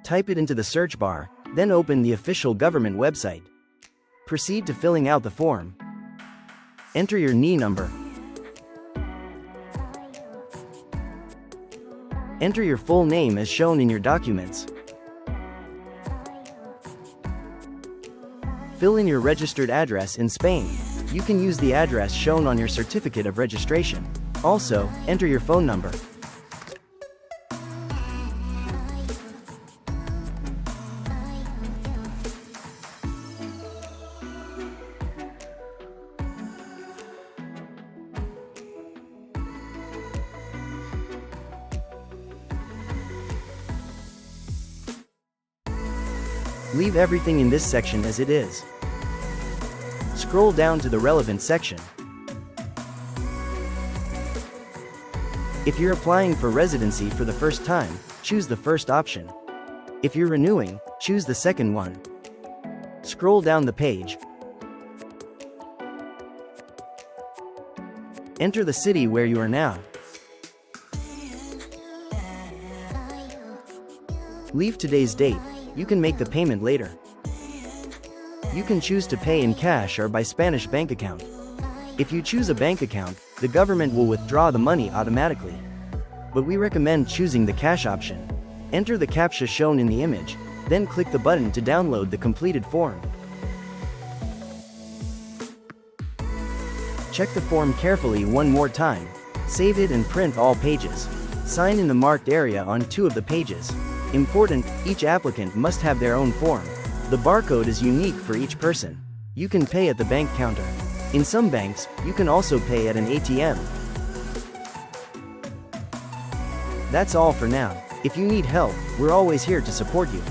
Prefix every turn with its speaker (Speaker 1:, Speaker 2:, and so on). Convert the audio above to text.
Speaker 1: Type it into the search bar, then open the official government website. Proceed to filling out the form. Enter your NI number. Enter your full name as shown in your documents. Fill in your registered address in Spain. You can use the address shown on your certificate of registration. Also, enter your phone number. Leave everything in this section as it is. Scroll down to the relevant section. If you're applying for residency for the first time, choose the first option. If you're renewing, choose the second one. Scroll down the page. Enter the city where you are now. Leave today's date. You can make the payment later. You can choose to pay in cash or by Spanish bank account. If you choose a bank account, the government will withdraw the money automatically. But we recommend choosing the cash option. Enter the CAPTCHA shown in the image, then click the button to download the completed form. Check the form carefully one more time. Save it and print all pages. Sign in the marked area on 2 of the pages. Important, each applicant must have their own form. The barcode is unique for each person. You can pay at the bank counter. In some banks, you can also pay at an ATM. That's all for now. If you need help, we're always here to support you.